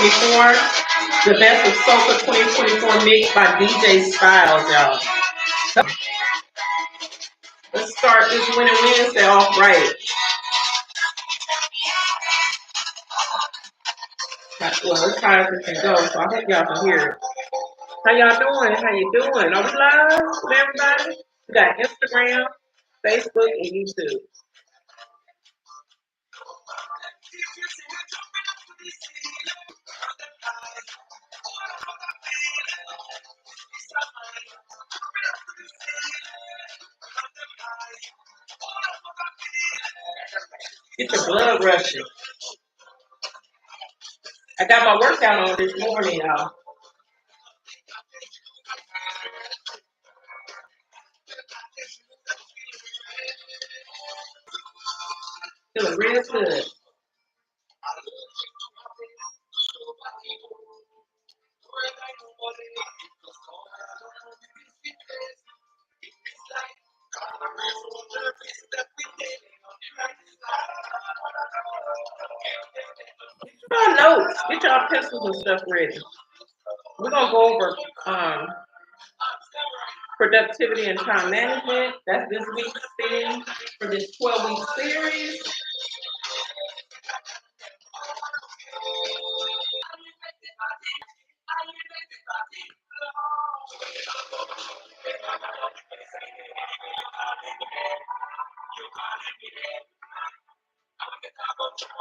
2024. The best of Soca 2024 mixed by DJ Styles, y'all. Let's start this Winning Wednesday off right. Well, as high as it can go, so I hope y'all can hear it. How y'all doing? How you doing? Are we live with everybody? We got Instagram, Facebook, and YouTube. Get your blood rushing. I got my workout on this morning, y'all. Feeling real good. Notes. Get y'all pencils and stuff ready. We're gonna go over productivity and time management. That's this week's theme for this 12-week series.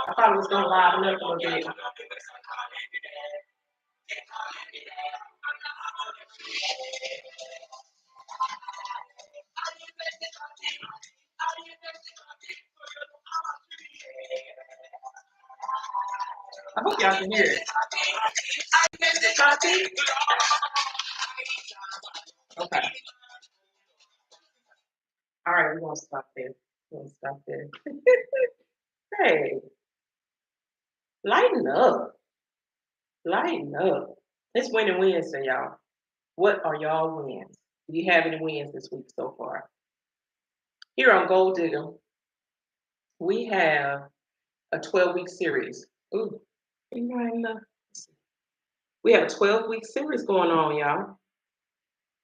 I thought it was gonna liven up a little bit. I hope y'all can hear it. Okay. All right, we're gonna stop there. Hey, lighten up. Lighten up. It's Winning Wednesday, y'all. What are y'all wins? Do you have any wins this week so far? Here on Gold Digger, we have a 12-week series. Ooh, we have a 12-week series going on, y'all.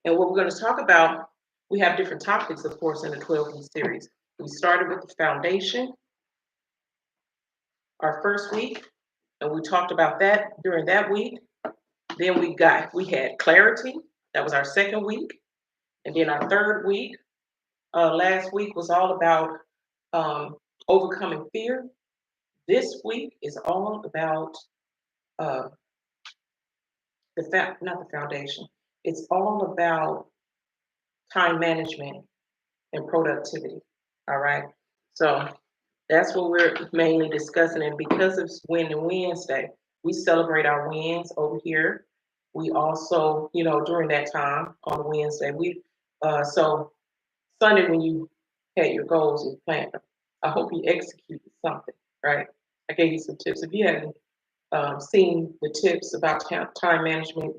And what we're going to talk about, we have different topics, of course, in the 12-week series. We started with the foundation, our first week, and we talked about that during that week. Then we had clarity. That was our second week. And then our third week, last week was all about overcoming fear. This week is all about not the foundation. It's all about time management and productivity. All right. So that's what we're mainly discussing. And because it's Winning Wednesday, we celebrate our wins over here. We also, during that time on Wednesday, so Sunday when you had your goals and planned them, I hope you executed something, right? I gave you some tips. If you haven't seen the tips about time management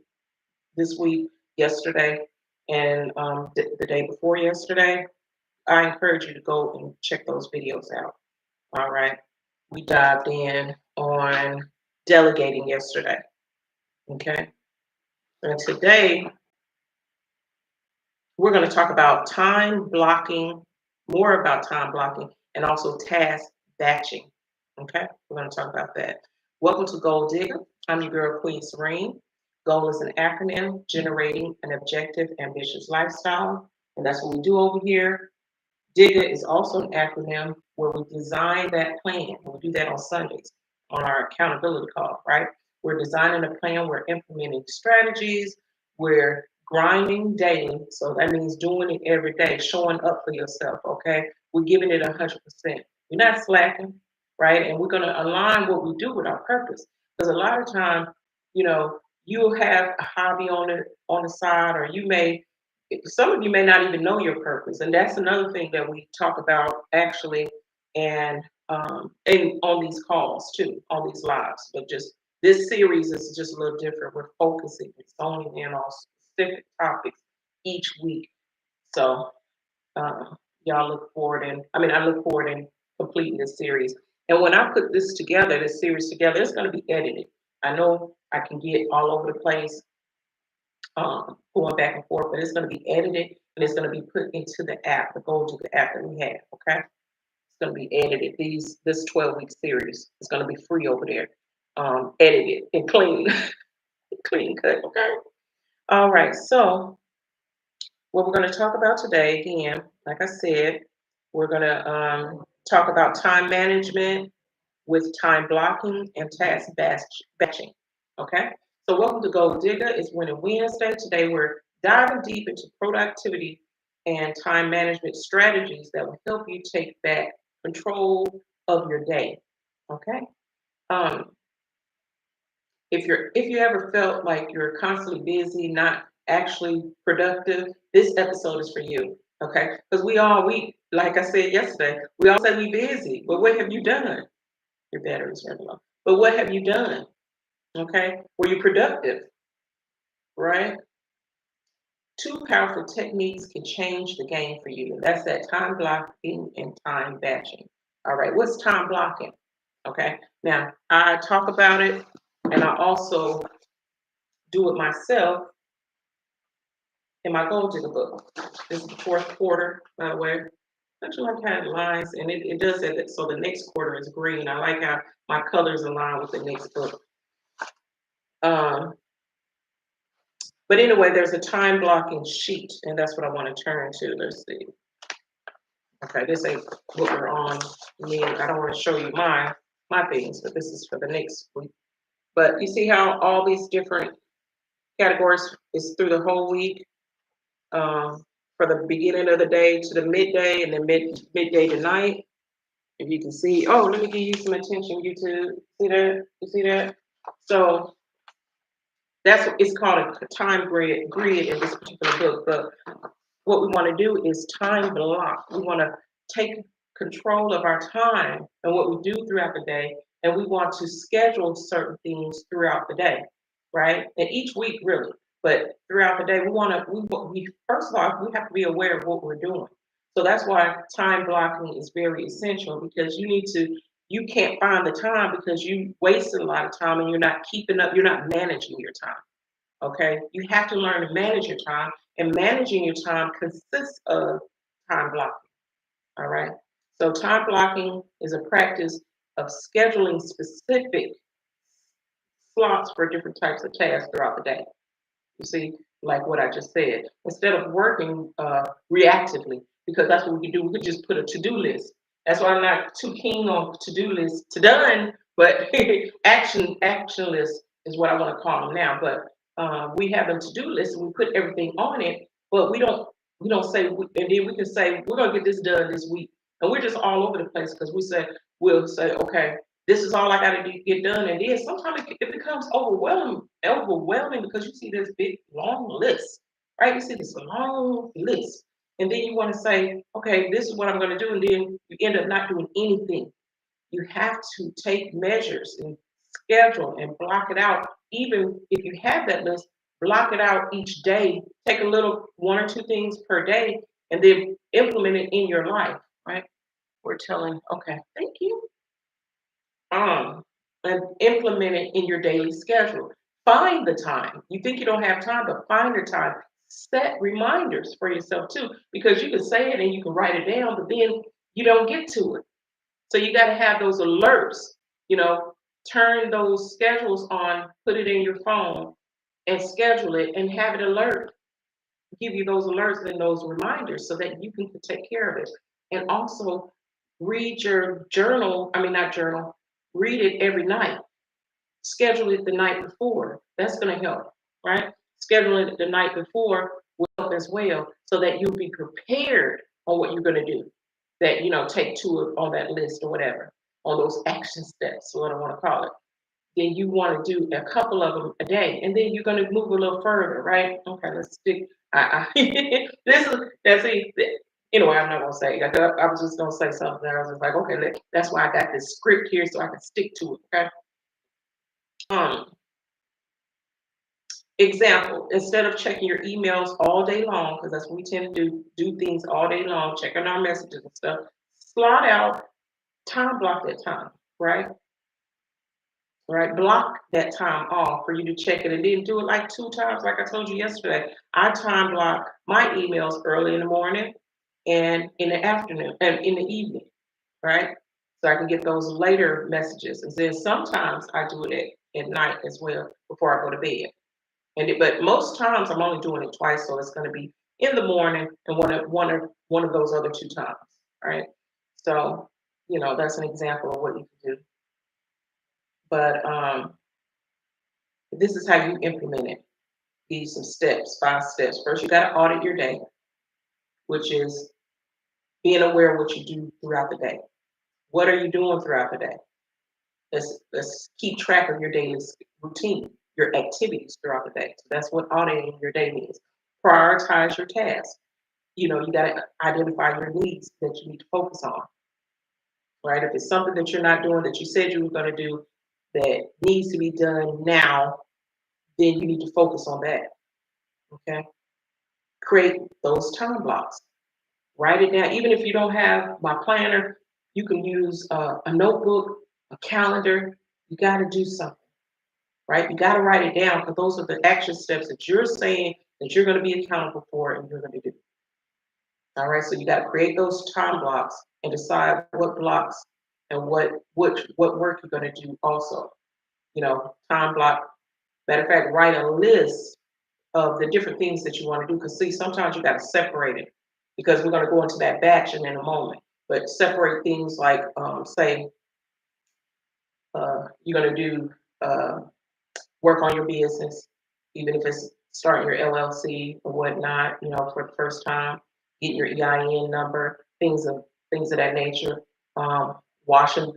this week, yesterday, and the day before yesterday, I encourage you to go and check those videos out. All right. We dived in on delegating yesterday. Okay. And today, we're going to talk about time blocking, more about time blocking, and also task batching. Okay. We're going to talk about that. Welcome to Gold Digger. I'm your girl, Queen Serene. GOAL is an acronym generating an objective, ambitious lifestyle. And that's what we do over here. Digger is also an acronym where we design that plan. We do that on Sundays on our accountability call, right? We're designing a plan, we're implementing strategies, we're grinding daily. So that means doing it every day, showing up for yourself, okay? We're giving it 100%. We're not slacking, right? And we're going to align what we do with our purpose. Because a lot of time, you'll have a hobby on the side, or some of you may not even know your purpose, and that's another thing that we talk about actually, and on these calls too, on these lives. But just this series is just a little different. We're focusing, it's zoning in on specific topics each week. So I look forward in completing this series. And when I put this series together, it's going to be edited. I know I can get all over the place, going back and forth, but it's going to be edited and it's going to be put into the app, the Gold Digger app that we have. Okay, it's going to be edited. This 12-week series is going to be free over there, edited and clean, clean cut. Okay. All right. So what we're going to talk about today, again, like I said, we're going to talk about time management with time blocking and task batching. Okay? So, welcome to Gold Digger. It's Winning Wednesday. Today, we're diving deep into productivity and time management strategies that will help you take back control of your day. Okay? Um, if you ever felt like you're constantly busy, not actually productive, this episode is for you. Okay? Because we like I said yesterday, we all say we busy, but what have you done? Your battery's running low. But what have you done? Okay? Were you productive? Right? Two powerful techniques can change the game for you. That's that time blocking and time batching. All right, what's time blocking? Okay, now I talk about it and I also do it myself in my Gold Digger book. This is the fourth quarter, by the way. Actually, I've had lines, and it does that. So the next quarter is green. I like how my colors align with the next book. Um, But anyway, there's a time blocking sheet, and that's what I want to turn to. Let's see. Okay, this ain't what we're on. I don't want to show you my things, but this is for the next week. But you see how all these different categories is through the whole week, for the beginning of the day to the midday, and then midday to night. If you can see, oh, let me give you some attention, YouTube. See that? You see that? So that's what it's called a time grid in this particular book. But what we want to do is time block. We want to take control of our time and what we do throughout the day, and we want to schedule certain things throughout the day, right? And each week, really, but throughout the day, we first of all, we have to be aware of what we're doing. So that's why time blocking is very essential because you can't find the time because you wasted a lot of time and you're not keeping up, you're not managing your time. Okay, you have to learn to manage your time, and managing your time consists of time blocking. All right, so time blocking is a practice of scheduling specific slots for different types of tasks throughout the day. You see, like what I just said, instead of working reactively, because that's what we could do. We could just put a to-do list. That's why I'm not too keen on to-do lists to done, but action list is what I want to call them now. But we have a to-do list and we put everything on it, but we don't say, and then we can say we're gonna get this done this week, and we're just all over the place because we'll say okay, this is all I got to get done. And then sometimes it becomes overwhelming because you see this big long list, right? You see this long list, and then you want to say, okay, this is what I'm going to do, and then you end up not doing anything. You have to take measures and schedule and block it out. Even if you have that list, block it out each day. Take a little one or two things per day, and then implement it in your life, right? We're telling, okay, thank you um, and implement it in your daily schedule. Find the time. You think you don't have time, but find the time. Set reminders for yourself too, because you can say it and you can write it down, but then you don't get to it. So you got to have those alerts, you know, turn those schedules on, put it in your phone and schedule it and have it alert, give you those alerts and those reminders so that you can take care of it. And also read your journal, I mean, not journal, read it every night. Schedule it the night before. That's going to help, right? Scheduling it the night before will help as well so that you'll be prepared on what you're going to do. That, take to it on that list or whatever, on those action steps, what I want to call it. Then you want to do a couple of them a day, and then you're going to move a little further, right? Okay, let's stick. This is that's it. Anyway, I'm not gonna say. I was just gonna say something. I was just like, okay, that's why I got this script here so I can stick to it. Okay. Um, Example: instead of checking your emails all day long, because that's what we tend to do things all day long, checking our messages and stuff. Slot out time, block that time, right? right? Block that time off for you to check it and then do it like 2 times, like I told you yesterday. I time block my emails early in the morning and in the afternoon and in the evening, right? So I can get those later messages. And then sometimes I do it at night as well before I go to bed. But most times I'm only doing it twice, so it's going to be in the morning and one of those other 2 times, right? So that's an example of what you can do. But this is how you implement it. These some steps, 5 steps. First, you got to audit your day, which is being aware of what you do throughout the day. What are you doing throughout the day? Let's keep track of your daily routine, your activities throughout the day. So that's what auditing your day means. Prioritize your tasks. You got to identify your needs that you need to focus on, right? If it's something that you're not doing that you said you were going to do that needs to be done now, then you need to focus on that. Okay. Create those time blocks. Write it down. Even if you don't have my planner, you can use a notebook, a calendar. You got to do something, right? You got to write it down because those are the action steps that you're saying that you're going to be accountable for and you're going to do. All right. So you got to create those time blocks and decide what blocks and what work you're going to do also. Time block. Matter of fact, write a list of the different things that you want to do. Because see, sometimes you got to separate it because we're going to go into that batching in a moment. But separate things like, say, you're going to do work on your business, even if it's starting your LLC or whatnot, for the first time, getting your EIN number, things of that nature, washing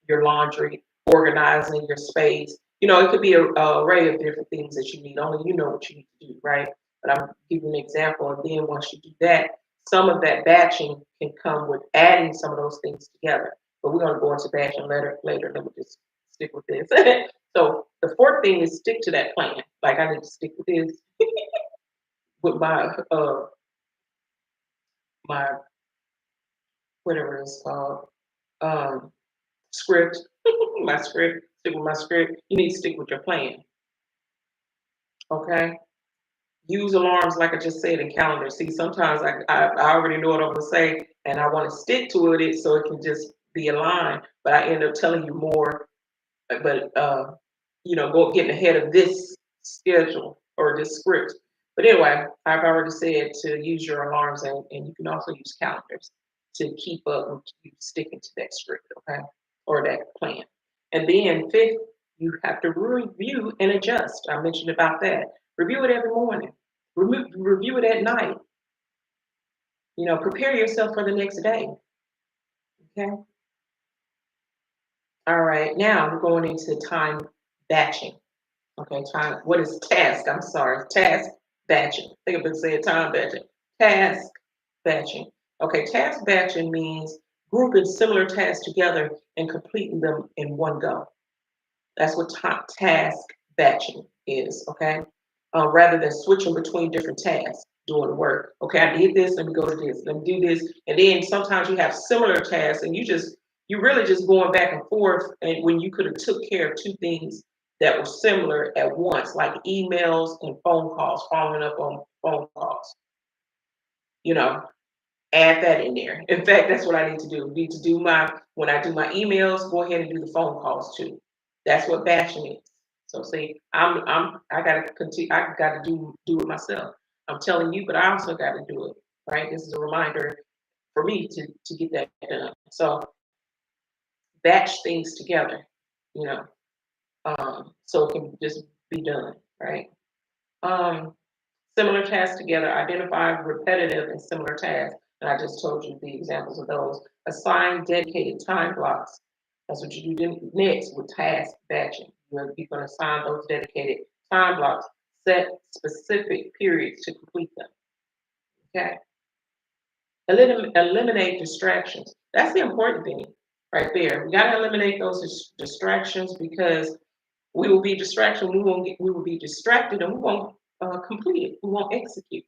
your laundry, organizing your space. It could be a array of different things that you need. Only you know what you need to do, right? But I'm giving an example. And then once you do that, some of that batching can come with adding some of those things together. But we're going to go into batching later. Let me just stick with this. So the fourth thing is stick to that plan. Like I need to stick with this with my whatever it's called script. My script. Stick with my script. You need to stick with your plan. Okay. Use alarms like I just said in calendar. See, sometimes I already know what I'm gonna say, and I want to stick to it so it can just be aligned. But I end up telling you more. But go getting ahead of this schedule or this script. But anyway, I've already said to use your alarms and you can also use calendars to keep up and keep sticking to that script, okay? Or that plan. And then fifth, you have to review and adjust. I mentioned about that. Review it every morning. Review it at night. Prepare yourself for the next day. Okay. All right. Now we're going into time batching. Okay, what is task? I'm sorry, task batching. I think I've been saying time batching. Task batching. Okay, task batching means grouping similar tasks together and completing them in one go. That's what task batching is, okay? Rather than switching between different tasks, doing the work. Okay, I did this, let me go to this, let me do this. And then sometimes you have similar tasks and you're really just going back and forth and when you could have took care of 2 things that were similar at once, like emails and phone calls, following up on phone calls. Add that in there. In fact, that's what I need to do. When I do my emails, go ahead and do the phone calls too. That's what batching is. So see, I gotta continue. I gotta do it myself. I'm telling you, but I also got to do it. Right. This is a reminder for me to get that done. So batch things together. You know, so it can just be done. Right. Um, Similar tasks together, identify repetitive and similar tasks. And I just told you the examples of those. Assign dedicated time blocks. That's what you do next with task batching. You're going to assign those dedicated time blocks, set specific periods to complete them. Okay. Eliminate distractions. That's the important thing right there. We got to eliminate those distractions because we will be distracted. We will be distracted, and we won't complete it. We won't execute.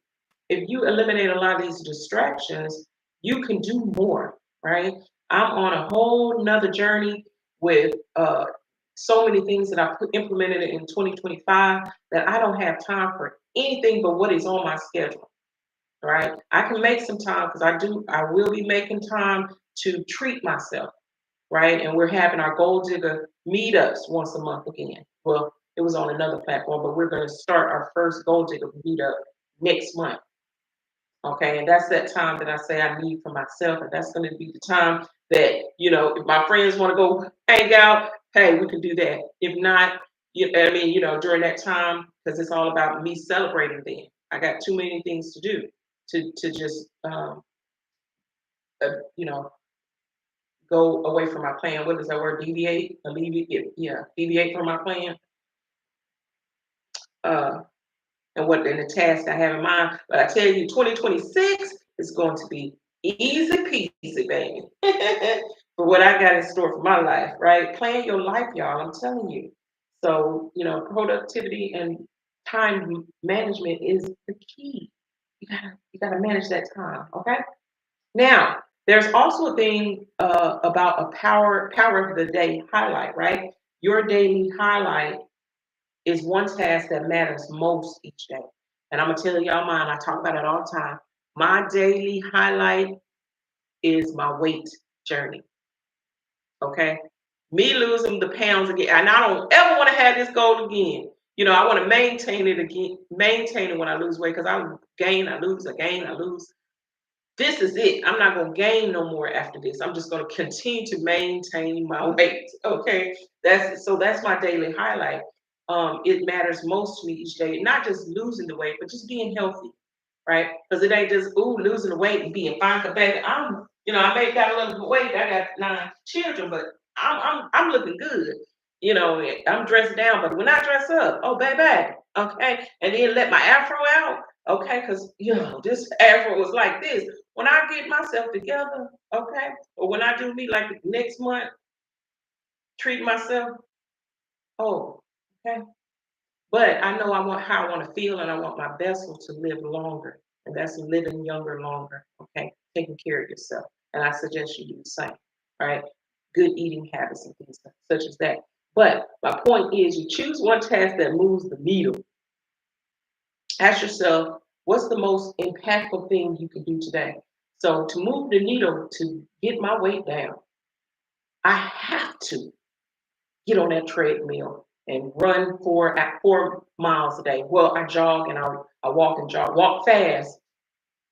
If you eliminate a lot of these distractions, you can do more. Right? I'm on a whole nother journey with so many things that I implemented in 2025 that I don't have time for anything but what is on my schedule. Right? I can make some time because I will be making time to treat myself, right? And we're having our Gold Digger meetups once a month again. Well, it was on another platform, but we're going to start our first Gold Digger meetup next month. Okay, and that's that time that I say I need for myself, and that's going to be the time that if my friends want to go hang out, hey, we can do that. If not, during that time, because it's all about me celebrating. Then I got too many things to do to just uh, you know go away from my plan. What is that word? Deviate, alleviate, yeah, deviate from my plan. Uh, and the task I have in mind. But I tell you, 2026 is going to be easy peasy, baby. For what I got in store for my life, right? Plan your life, y'all. I'm telling you. So, productivity and time management is the key. You gotta manage that time, okay? Now, there's also a thing about a power of the day highlight, right? Your daily highlight is one task that matters most each day. And I'm gonna tell y'all mine. I talk about it all the time. My daily highlight is my weight journey. Okay, me losing the pounds again, and I don't ever want to have this goal again. I want to maintain it again, maintain it when I lose weight because I gain, I lose, I gain, I lose. This is it. I'm not going to gain no more after this. I'm just going to continue to maintain my weight. Okay. That's my daily highlight. It matters most to me each day, not just losing the weight, but just being healthy, right? Because it ain't just losing the weight and being fine. Cause baby, I may got a little weight. I got 9 children, but I'm looking good. I'm dressed down, but when I dress up, oh baby, okay, and then let my afro out, okay, because this afro was like this. When I get myself together, okay, or when I do me like next month, treat myself, oh, okay. But I know I want how I want to feel, and I want my vessel to live longer, and that's living younger longer. Okay, taking care of yourself, and I suggest you do the same. Right, good eating habits and things such as that. But my point is, you choose one task that moves the needle. Ask yourself, what's the most impactful thing you can do today? So to move the needle, to get my weight down, I have to get on that treadmill and run at 4 miles a day. Well, I jog and I walk and jog, walk fast,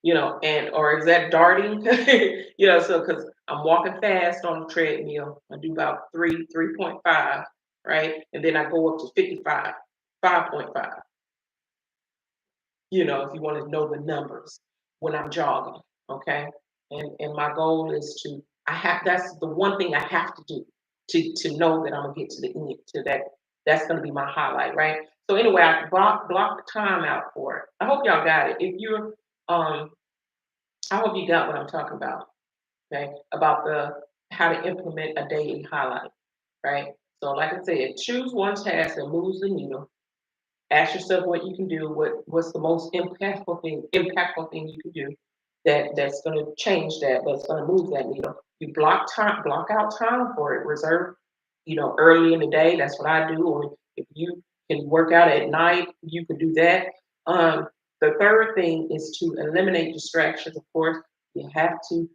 and or is that darting? So because I'm walking fast on the treadmill, I do about 3.5, right? And then I go up to 55, 5.5. If you want to know the numbers when I'm jogging, okay? And my goal is that's the one thing I have to do to know that I'm gonna get to the end to that. That's gonna be my highlight, right? So anyway, I block the time out for it. I hope y'all got it. If you're I hope you got what I'm talking about, okay? About the how to implement a daily highlight, right? So like I said, choose one task that moves the needle. Ask yourself what you can do, what's the most impactful thing you can do that's gonna change that's gonna move that needle. You block out time for it, reserve, early in the day, that's what I do, or if you can work out at night, you can do that. The third thing is to eliminate distractions, of course. You have to,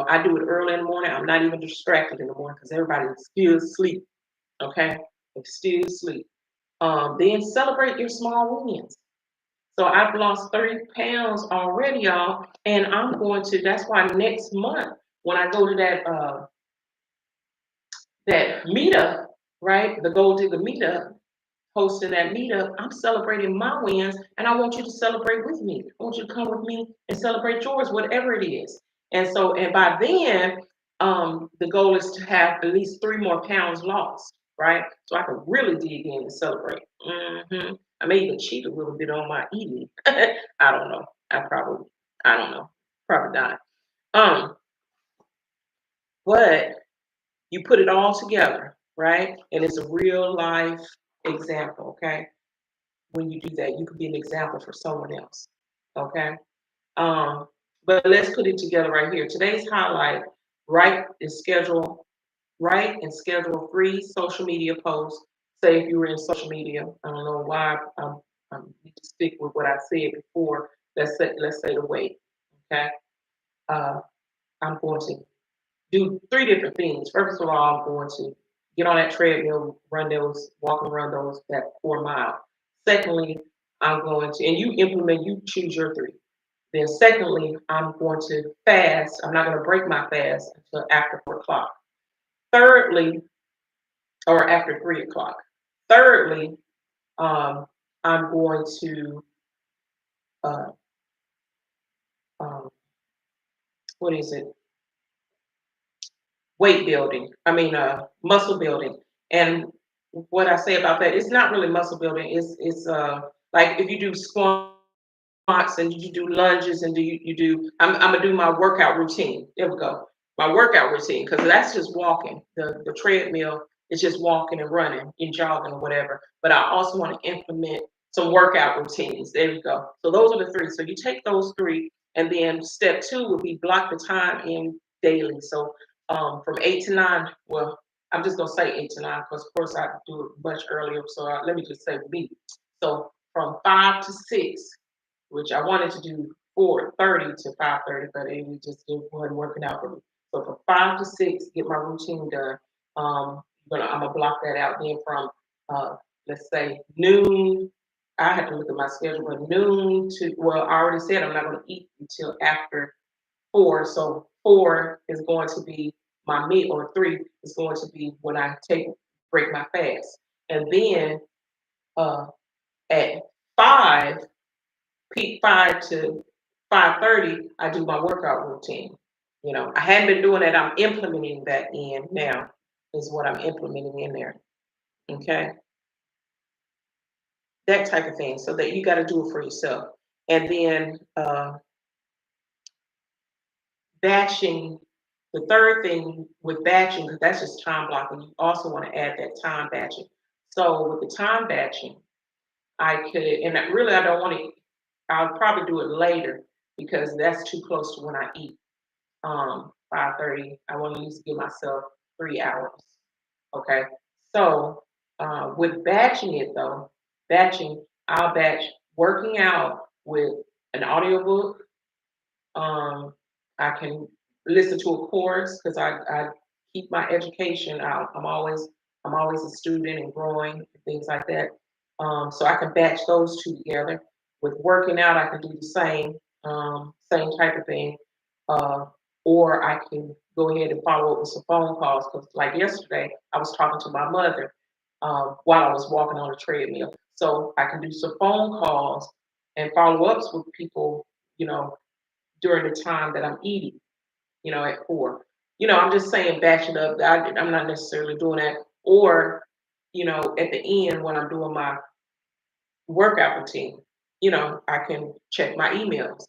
I do it early in the morning. I'm not even distracted in the morning because everybody's still asleep. Okay? They're still asleep. Then celebrate your small wins. So I've lost 30 pounds already, y'all, and I'm going to. That's why next month when I go to that meetup, right, the Gold Digger meetup, hosting that meetup, I'm celebrating my wins, and I want you to celebrate with me. I want you to come with me and celebrate yours, whatever it is. And by then, the goal is to have at least 3 more pounds lost, right? So I can really dig in and celebrate. I may even cheat a little bit on my eating. I don't know. I don't know. Probably not. Um, but you put it all together, right? And it's a real life example, okay? When you do that, you could be an example for someone else. Okay. But let's put it together right here. Today's highlight, right, is schedule write and schedule free social media posts. Say if you were in social media, I don't know why I'm need to stick with what I said before. Let's say the weight. Okay, uh, I'm going to do three different things. First of all, I'm going to get on that treadmill, run those, walk and run those that 4 mile. Secondly, I'm going to, and you choose your three. Then secondly, I'm going to fast. I'm not going to break my fast until after 4 o'clock. Thirdly, or after 3 o'clock. Thirdly, um, I'm going to uh, um, what is it? Weight building. I mean, muscle building. And what I say about that, it's not really muscle building. It's like if you do squats and you do lunges and you do. I'm gonna do my workout routine. There we go. My workout routine because that's just walking. The treadmill is just walking and running and jogging or whatever. But I also want to implement some workout routines. There we go. So those are the three. So you take those three, and then step two would be block the time in daily. So from 8 to 9. Well, I'm just gonna say 8 to 9 because of course I do it much earlier. So let me just say me. So from 5 to 6, which I wanted to do 4:30 to 5:30, but it just wasn't working out for me. So from 5 to 6, get my routine done. I'm gonna block that out. Then from let's say noon, I have to look at my schedule, but noon to well, I already said I'm not gonna eat until after 4. So 4 is going to be my meal, or 3 is going to be when I take break my fast, and then uh, at 5 peak 5 to 5:30, I do my workout routine. I hadn't been doing that. I'm implementing that in now. Is what I'm implementing in there. Okay, that type of thing. So that you got to do it for yourself, and then batching. The third thing with batching, because that's just time blocking. You also want to add that time batching. So with the time batching, I could, and really I don't want to. I'll probably do it later because that's too close to when I eat. 5:30. I want to at least give myself 3 hours. Okay. So with batching it though, I'll batch working out with an audiobook. I can listen to a course because I keep my education out. I'm always a student and growing and things like that. So I can batch those two together. With working out, I can do the same type of thing. Uh, or I can go ahead and follow up with some phone calls because, like yesterday, I was talking to my mother while I was walking on the treadmill. So I can do some phone calls and follow ups with people, you know, during the time that I'm eating, at 4. I'm just saying batch it up. I'm not necessarily doing that. Or, at the end when I'm doing my workout routine, I can check my emails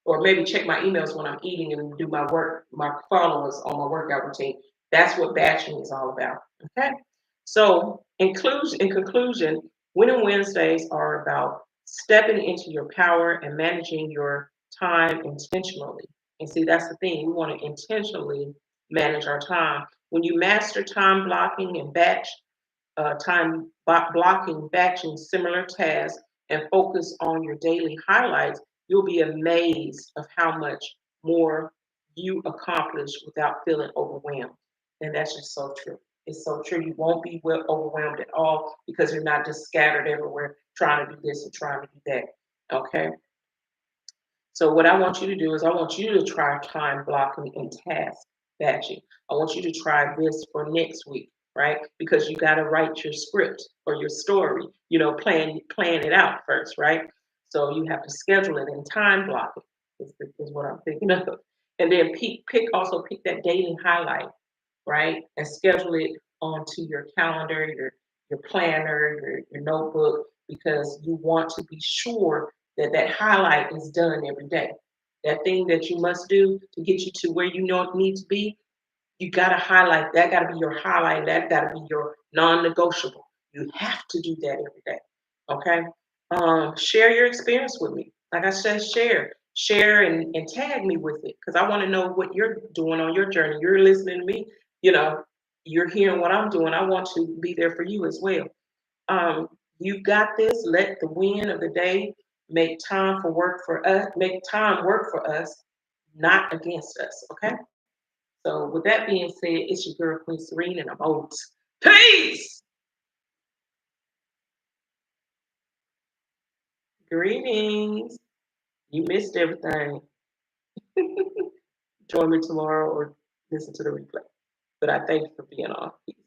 or maybe check my emails when I'm eating and do my followers on my workout routine. That's what batching is all about. Okay. So, in conclusion, winning Wednesdays are about stepping into your power and managing your time intentionally. And see, that's the thing. We want to intentionally manage our time. When you master time blocking and batch blocking, batching similar tasks, and focus on your daily highlights, you'll be amazed of how much more you accomplish without feeling overwhelmed. And that's just so true. It's so true. You won't be overwhelmed at all because you're not just scattered everywhere trying to do this and trying to do that. Okay. So what I want you to do is I want you to try time blocking and task batching. I want you to try this for next week, right? Because you got to write your script or your story, plan it out first, right? So you have to schedule it and time block it is what I'm thinking of. And then pick that daily highlight, right? And schedule it onto your calendar, your planner, your notebook, because you want to be sure that that highlight is done every day. That thing that you must do to get you to where you know it needs to be, you got to highlight that. Got to be your highlight. That got to be your non-negotiable. You have to do that every day. Okay. Share your experience with me. Like I said, share and tag me with it because I want to know what you're doing on your journey. You're listening to me, you know. you're hearing what I'm doing. I want to be there for you as well. Um, you got this. Let the win of the day make time for work for us. Make time work for us, not against us. Okay. So with that being said, it's your girl Queen Serene, and I'm out. Peace. Greetings. You missed everything. Join me tomorrow or listen to the replay. But I thank you for being on. Peace.